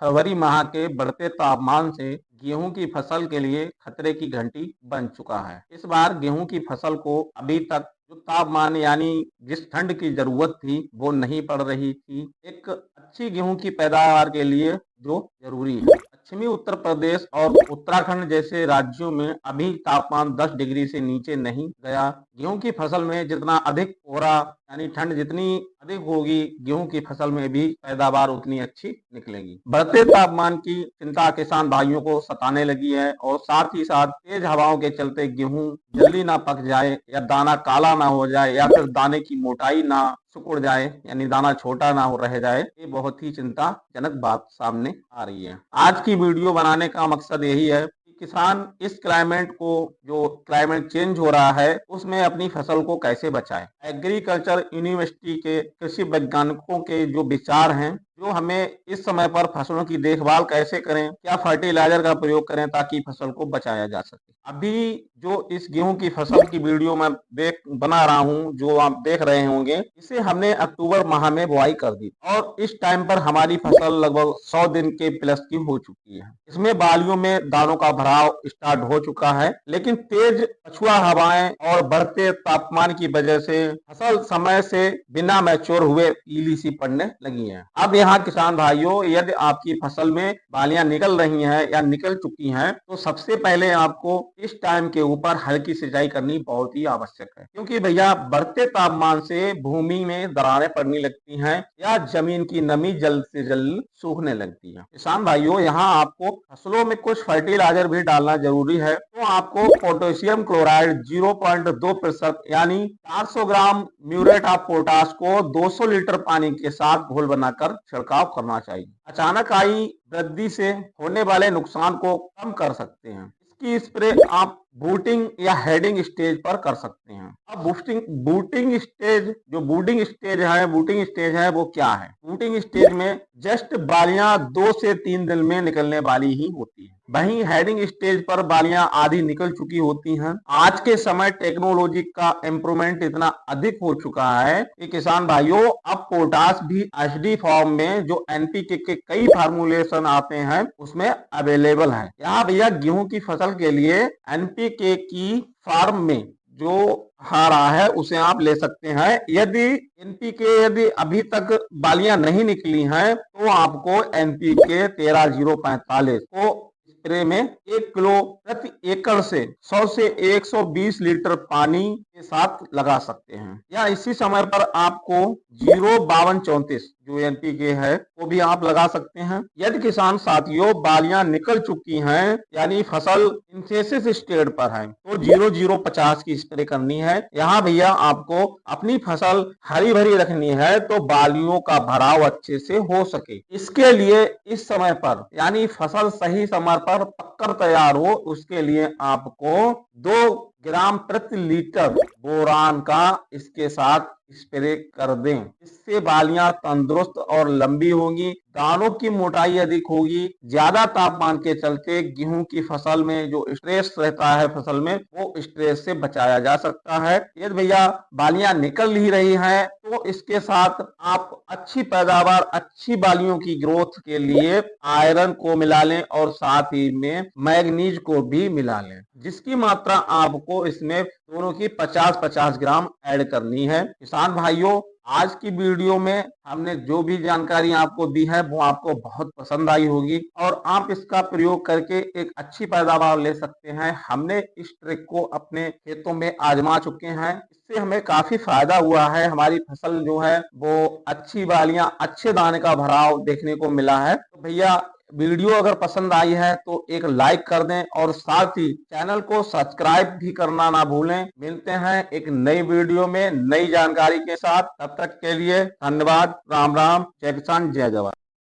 फरवरी माह के बढ़ते तापमान से गेहूं की फसल के लिए खतरे की घंटी बन चुका है। इस बार गेहूं की फसल को अभी तक जो तापमान यानी जिस ठंड की जरूरत थी वो नहीं पड़ रही थी। एक अच्छी गेहूं की पैदावार के लिए जो जरूरी है। पश्चिमी उत्तर प्रदेश और उत्तराखंड जैसे राज्यों में अभी तापमान 10 डिग्री से नीचे नहीं गया। गेहूं की फसल में जितना अधिक कोहरा यानी ठंड जितनी अधिक होगी, गेहूं की फसल में भी पैदावार उतनी अच्छी निकलेगी। बढ़ते तापमान की चिंता किसान भाइयों को सताने लगी है और साथ ही साथ तेज हवाओं के चलते गेहूं जल्दी ना पक जाए या दाना काला ना हो जाए या फिर दाने की मोटाई ना सिकुड़ जाए यानी दाना छोटा ना हो रह जाए, ये बहुत ही चिंताजनक बात सामने आ रही है। आज की वीडियो बनाने का मकसद यही है कि किसान इस क्लाइमेट को, जो क्लाइमेट चेंज हो रहा है, उसमें अपनी फसल को कैसे बचाए। एग्रीकल्चर यूनिवर्सिटी के कृषि वैज्ञानिकों के जो विचार हैं, जो हमें इस समय पर फसलों की देखभाल कैसे करें, क्या फर्टिलाइजर का प्रयोग करें ताकि फसल को बचाया जा सके। अभी जो इस गेहूं की फसल की वीडियो मैं बना रहा हूं, जो आप देख रहे होंगे, इसे हमने अक्टूबर माह में बुआई कर दी और इस टाइम पर हमारी फसल लगभग 100 दिन के प्लस की हो चुकी है। इसमें बालियों में दानों का भराव स्टार्ट हो चुका है, लेकिन तेज पछुआ हवाएं और बढ़ते तापमान की वजह से फसल समय से बिना मैच्योर हुए पीली सी पड़ने लगी है। अब यहाँ किसान भाइयों, यदि आपकी फसल में बालियां निकल रही हैं या निकल चुकी हैं, तो सबसे पहले आपको इस टाइम के ऊपर हल्की सिंचाई करनी बहुत ही आवश्यक है, क्योंकि भैया बढ़ते तापमान से भूमि में दरारें पड़ने लगती हैं या जमीन की नमी जल्द से जल्द सूखने लगती है। किसान भाइयों, यहाँ आपको फसलों में कुछ फर्टिलाइजर भी डालना जरूरी है। तो आपको पोटेशियम क्लोराइड 0.2% यानी 400 ग्राम म्यूरेट ऑफ पोटाश को 200 लीटर पानी के साथ घोल बनाकर छिड़काव करना चाहिए। अचानक आई वृद्धि से होने वाले नुकसान को कम कर सकते हैं। इसकी स्प्रे आप बूटिंग या हेडिंग स्टेज पर कर सकते हैं। अब बूटिंग स्टेज है वो क्या है? बूटिंग स्टेज में जस्ट बालियां 2 से 3 दिन में निकलने वाली ही होती है। वहीं हेडिंग स्टेज पर बालियां आधी निकल चुकी होती हैं। आज के समय टेक्नोलॉजी का इम्प्रूवमेंट इतना अधिक हो चुका है कि किसान भाइयों, अब पोटाश भी एचडी फॉर्म में जो एनपीके के कई फार्मूलेशन आते हैं उसमें अवेलेबल है। यहाँ भैया गेहूं की फसल के लिए एनपीके की फार्म में जो आ रहा है उसे आप ले सकते हैं। यदि अभी तक बालियां नहीं निकली हैं तो आपको एनपीके 13045 को स्प्रे में 1 किलो प्रति एकड़ से 100 से 120 लीटर पानी के साथ लगा सकते हैं। या इसी समय पर आपको 05234 जो एनपीके है वो भी आप लगा सकते हैं। यदि किसान साथियों बालियां निकल चुकी हैं यानी फसल इंसेसिस स्टेज पर है तो 0050 की स्प्रे करनी है। यहाँ भैया आपको अपनी फसल हरी भरी रखनी है तो बालियों का भराव अच्छे से हो सके। इसके लिए इस समय पर यानी फसल सही समय पर पककर तैयार हो, उसके लिए आपको 2 ग्राम प्रति लीटर बोरान का इसके साथ स्प्रे कर दें। इससे बालियां तंदुरुस्त और लंबी होगी, दानों की मोटाई अधिक होगी। ज्यादा तापमान के चलते गेहूं की फसल में जो स्ट्रेस रहता है फसल में, वो स्ट्रेस से बचाया जा सकता है। यदि भैया बालियां निकल ही रही हैं तो इसके साथ आप अच्छी पैदावार, अच्छी बालियों की ग्रोथ के लिए आयरन को मिला लें और साथ ही में मैग्नीज को भी मिला लें, जिसकी मात्रा आपको इसमें दोनों की 50-50 ग्राम ऐड करनी है। किसान भाइयों, आज की वीडियो में हमने जो भी जानकारी आपको दी है वो आपको बहुत पसंद आई होगी और आप इसका प्रयोग करके एक अच्छी पैदावार ले सकते हैं। हमने इस ट्रिक को अपने खेतों में आजमा चुके हैं, इससे हमें काफी फायदा हुआ है। हमारी फसल जो है वो अच्छी बालियां, अच्छे दाने का भराव देखने को मिला है। तो भैया वीडियो अगर पसंद आई है तो एक लाइक कर दें और साथ ही चैनल को सब्सक्राइब भी करना ना भूलें। मिलते हैं एक नई वीडियो में नई जानकारी के साथ। तब तक के लिए धन्यवाद। राम राम, जय किसान, जय जवान।